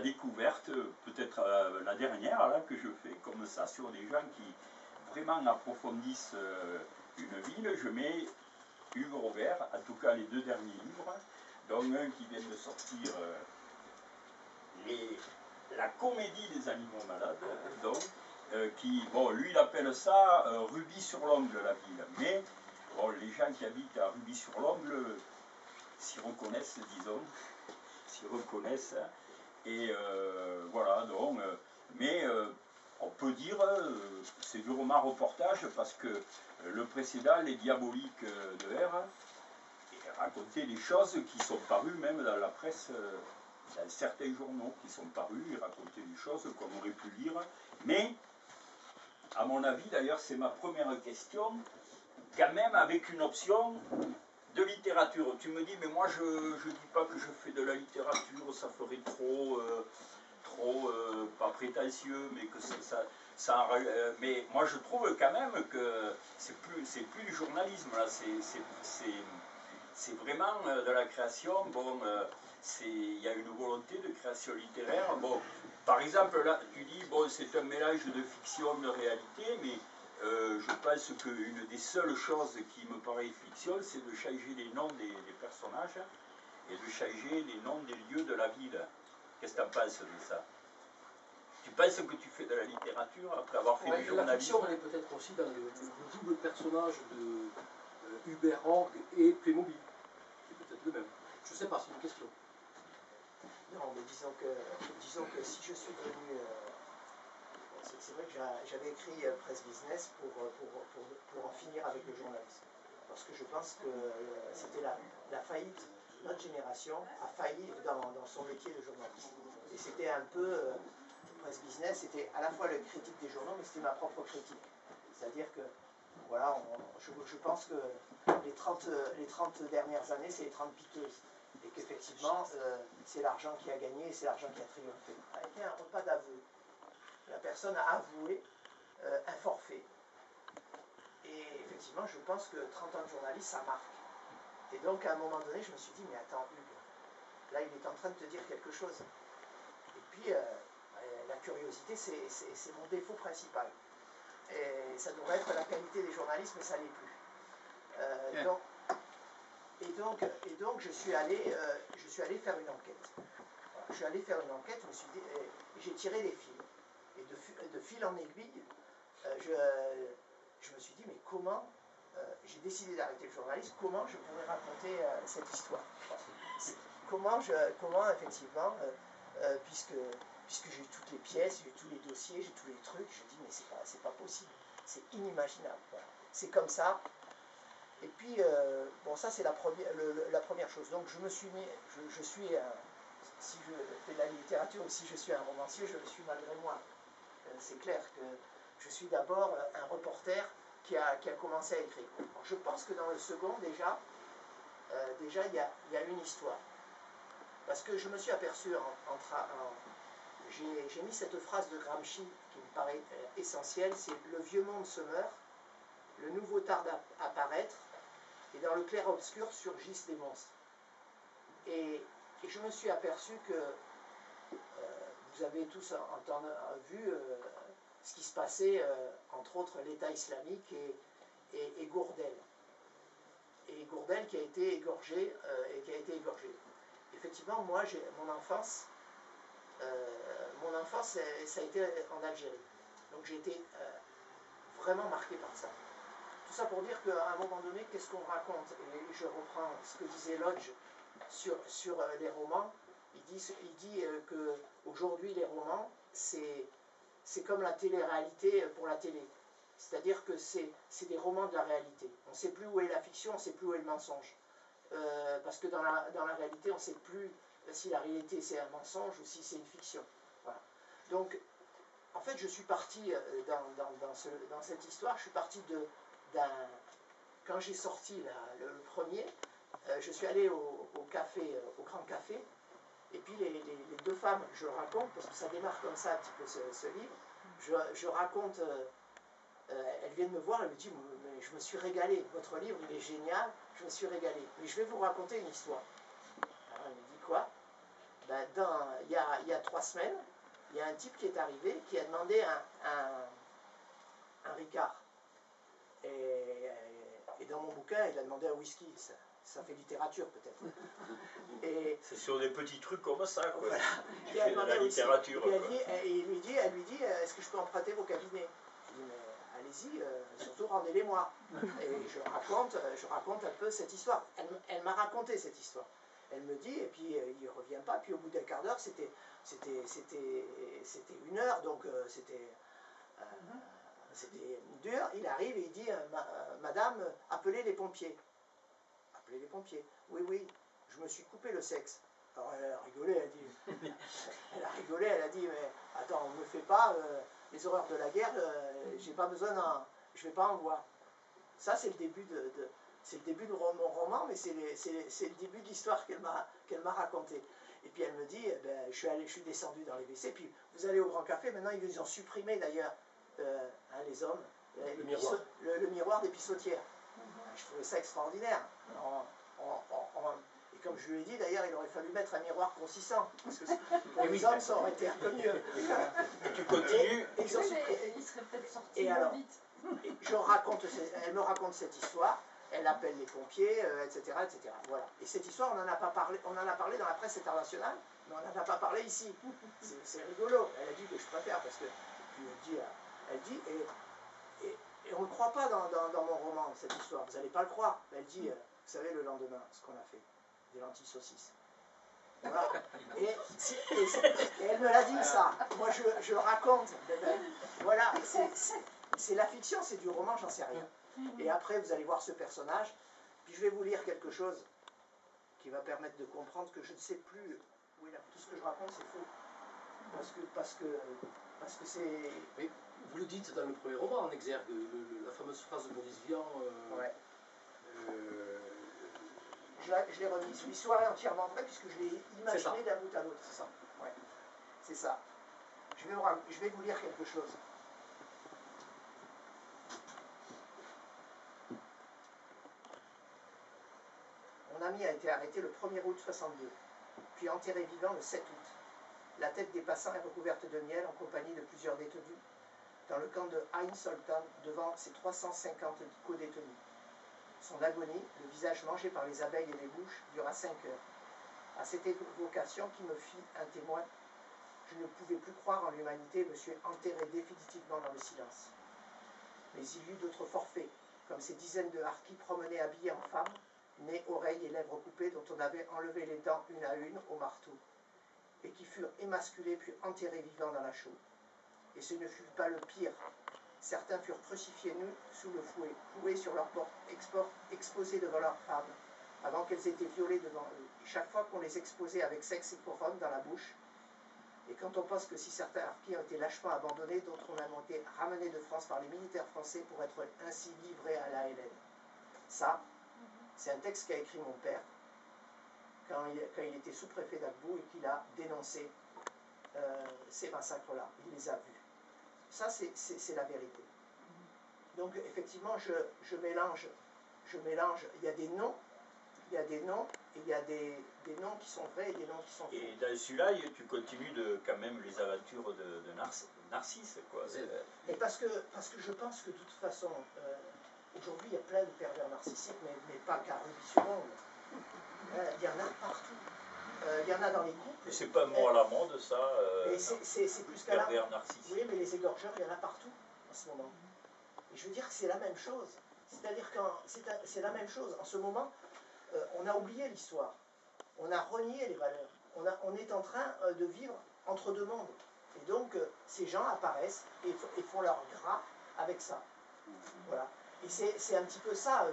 la découverte, peut-être la dernière là, que je fais, comme ça, sur des gens qui vraiment approfondissent une ville. Je mets Hugues Robert, en tout cas les 2 derniers livres, dont un qui vient de sortir, La comédie des animaux malades, donc, qui, bon, lui il appelle ça Rubis sur l'ongle, la ville, mais bon, les gens qui habitent à Rubis sur l'ongle s'y reconnaissent, disons, s'y reconnaissent, et voilà, donc, mais on peut dire, c'est du roman reportage, parce que le précédent, Les Diaboliques de R, racontait des choses qui sont parues même dans la presse, dans certains journaux qui sont parus, et racontaient des choses qu'on aurait pu lire, mais, à mon avis, d'ailleurs, c'est ma première question, quand même avec une option de littérature. Tu me dis, mais moi je ne dis pas que je fais de la littérature, ça ferait trop, pas prétentieux, mais que mais moi je trouve quand même que c'est plus du journalisme, là, c'est vraiment de la création. Bon, il y a une volonté de création littéraire. Bon, par exemple, là, tu dis, bon, c'est un mélange de fiction, de réalité, mais je pense qu'une des seules choses qui me paraît fiction, c'est de changer les noms des personnages et de changer les noms des lieux de la ville. Qu'est-ce que tu en penses de ça? Tu penses que tu fais de la littérature après avoir fait du journalisme? La fiction, elle est peut-être aussi dans le double personnage de Hubert Org et Playmobil. C'est peut-être le même. Je ne sais pas, c'est une question. Non, mais disons que si je suis devenu... c'est vrai que j'avais écrit Presse Business pour en finir avec le journalisme. Parce que je pense que c'était la faillite. Notre génération a failli dans son métier de journaliste. Et c'était un peu... Presse Business, c'était à la fois le critique des journaux, mais c'était ma propre critique. C'est-à-dire que, voilà, je pense que les 30 dernières années, c'est les 30 piteuses. Et qu'effectivement, c'est l'argent qui a gagné et c'est l'argent qui a triomphé. Ça a été un repas d'aveu. La personne a avoué un forfait. Et effectivement, je pense que 30 ans de journaliste, ça marque. Et donc, à un moment donné, je me suis dit, mais attends, Hugues, là, il est en train de te dire quelque chose. Et puis, la curiosité, c'est mon défaut principal. Et ça devrait être la qualité des journalistes, mais ça ne l'est plus. Donc, je suis allé faire une enquête. Voilà, je suis allé faire une enquête, j'ai tiré des fils. Et de fil en aiguille, je me suis dit, mais comment, j'ai décidé d'arrêter le journalisme, comment je pourrais raconter cette histoire. Comment effectivement, puisque j'ai toutes les pièces, j'ai tous les dossiers, j'ai tous les trucs, je dis, mais c'est pas possible, c'est inimaginable. Voilà. C'est comme ça. Et puis, bon, ça c'est la première chose. Donc je me suis mis, je suis, si je fais de la littérature ou si je suis un romancier, je le suis malgré moi. C'est clair que je suis d'abord un reporter qui a commencé à écrire. Alors, je pense que dans le second, déjà il y a une histoire. Parce que je me suis aperçu, j'ai mis cette phrase de Gramsci qui me paraît essentielle, c'est « Le vieux monde se meurt, le nouveau tarde à apparaître, et dans le clair-obscur surgissent des monstres. » Et je me suis aperçu que vous avez tous vu ce qui se passait, entre autres l'État islamique et Gourdel. Et Gourdel qui a été égorgé, Effectivement, moi, mon enfance, ça a été en Algérie. Donc j'ai été vraiment marqué par ça. Tout ça pour dire qu'à un moment donné, qu'est-ce qu'on raconte? Et je reprends ce que disait Lodge sur les romans. Il dit qu'aujourd'hui, les romans, c'est comme la télé-réalité pour la télé. C'est-à-dire que c'est des romans de la réalité. On ne sait plus où est la fiction, on ne sait plus où est le mensonge. Parce que dans la réalité, on ne sait plus si la réalité c'est un mensonge ou si c'est une fiction. Voilà. Donc, en fait, je suis parti dans cette histoire, je suis parti quand j'ai sorti le premier, je suis allé au café, au Grand Café, et puis les deux femmes, je le raconte, parce que ça démarre comme ça un petit peu ce livre, je raconte, elles viennent me voir, elles me disent, mais je me suis régalé, votre livre il est génial, je me suis régalé, mais je vais vous raconter une histoire. Alors elle me dit quoi? ben, il y a 3 semaines, il y a un type qui est arrivé qui a demandé un Ricard. Et dans mon bouquin, il a demandé un whisky. Ça fait littérature peut-être. C'est sur des petits trucs comme ça, quoi. Voilà. Il fait de la littérature. Elle lui dit, est-ce que je peux emprunter vos cabinets? Je dis, mais allez-y, surtout rendez-les-moi. Et je raconte un peu cette histoire. Elle m'a raconté cette histoire. Elle me dit, et puis il ne revient pas. Puis au bout d'un quart d'heure, c'était 1 heure, donc c'était dur. Il arrive et il dit, madame, appelez les pompiers. Appelez les pompiers. Oui, oui, je me suis coupé le sexe. Alors elle a rigolé, elle a dit, mais attends, on ne me fait pas les horreurs de la guerre, j'ai pas besoin je vais pas en voir. Ça, c'est le début c'est le début de mon roman, mais c'est le début de l'histoire qu'elle m'a racontée. Et puis elle me dit, eh ben, je suis descendu dans les WC, puis vous allez au Grand Café, maintenant ils ont supprimé d'ailleurs, les hommes, le miroir des pissotières. Je trouvais ça extraordinaire. Et comme je lui ai dit, d'ailleurs, il aurait fallu mettre un miroir consistant, parce que pour les hommes, ça aurait été un peu mieux. Et tu continues. Il serait peut-être sorti moins vite. Elle me raconte cette histoire, elle appelle les pompiers, etc., etc. Voilà. Et cette histoire, on en a parlé dans la presse internationale, mais on n'en a pas parlé ici. C'est rigolo. Elle a dit que je préfère, parce que puis elle dit et on ne croit pas dans mon roman, cette histoire, vous n'allez pas le croire. Elle dit, vous savez, le lendemain, ce qu'on a fait, des lentilles saucisses. Voilà. Et elle me l'a dit, ça. Moi, je raconte. Voilà, c'est la fiction, c'est du roman, j'en sais rien. Et après, vous allez voir ce personnage, puis je vais vous lire quelque chose qui va permettre de comprendre que je ne sais plus où est tout ce que je raconte, c'est faux. Parce que c'est... Mais vous le dites dans le premier roman, en exergue, la fameuse phrase de Maurice Vian. Ouais. Je l'ai remise. L'histoire est entièrement vraie puisque je l'ai imaginée d'un bout à l'autre. C'est ça. Ouais. C'est ça. Je vais vous lire quelque chose. Mon ami a été arrêté le 1er août 62, puis enterré vivant le 7 août. La tête des passants est recouverte de miel en compagnie de plusieurs détenus dans le camp de Ain Sultan devant ses 350 co-détenus. Son agonie, le visage mangé par les abeilles et les mouches, dura 5 heures. À cette évocation qui me fit un témoin, je ne pouvais plus croire en l'humanité et me suis enterré définitivement dans le silence. Mais il y eut d'autres forfaits, comme ces dizaines de harkis promenés habillés en femmes, nez, oreilles et lèvres coupées dont on avait enlevé les dents une à une au marteau, et qui furent émasculés puis enterrés vivants dans la chaux. Et ce ne fut pas le pire. Certains furent crucifiés nus sous le fouet, cloués sur leur porte, exposés devant leurs femmes, avant qu'elles étaient violées devant eux. Et chaque fois qu'on les exposait avec sexe et couronne dans la bouche, et quand on pense que si certains harkis ont été lâchement abandonnés, d'autres ont été ramenés de France par les militaires français pour être ainsi livrés à la Hélène. Ça, c'est un texte qu'a écrit mon père quand il était sous-préfet d'Agbou et qu'il a dénoncé ces massacres-là. Il les a vus. Ça, c'est la vérité. Donc, effectivement, je mélange. Il y a des noms, et il y a des noms qui sont vrais et des noms qui sont faux. Et dans celui-là, tu continues quand même les aventures de Narcisse, quoi. Et parce que je pense que de toute façon, aujourd'hui, il y a plein de pervers narcissiques, mais pas qu'à Rubis-sur-Ongle. Il y en a partout. Il y en a dans les couples. Et c'est pas mot à la mode, ça. C'est plus qu'à la mode. Narcissique. Oui, mais les égorgeurs, il y en a partout en ce moment. Et je veux dire que c'est la même chose. C'est-à-dire que c'est la même chose. En ce moment, on a oublié l'histoire. On a renié les valeurs. On est en train de vivre entre deux mondes. Et donc, ces gens apparaissent et font leur gras avec ça. Voilà. Et c'est un petit peu ça,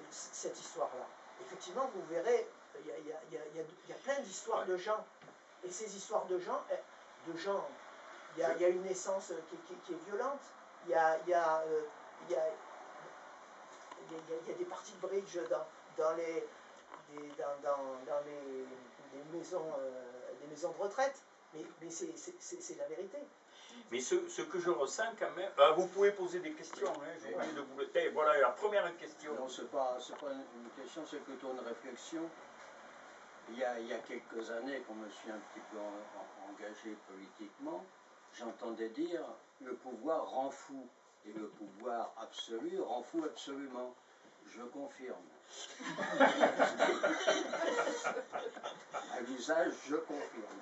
cette histoire-là. Effectivement, vous verrez, il y a plein d'histoires de gens. Et ces histoires de gens, il y a une naissance qui est violente. Il y a des parties de bridge dans les maisons de retraite. Mais c'est la vérité. Mais ce que je ressens quand même... vous pouvez poser des questions, hein, j'ai oublié de vous le... Voilà la première question. Non, c'est pas une question, c'est plutôt une réflexion. il y a quelques années, quand je me suis un petit peu engagé politiquement, j'entendais dire le pouvoir rend fou. Et le pouvoir absolu rend fou absolument. Je confirme. À l'usage, je confirme.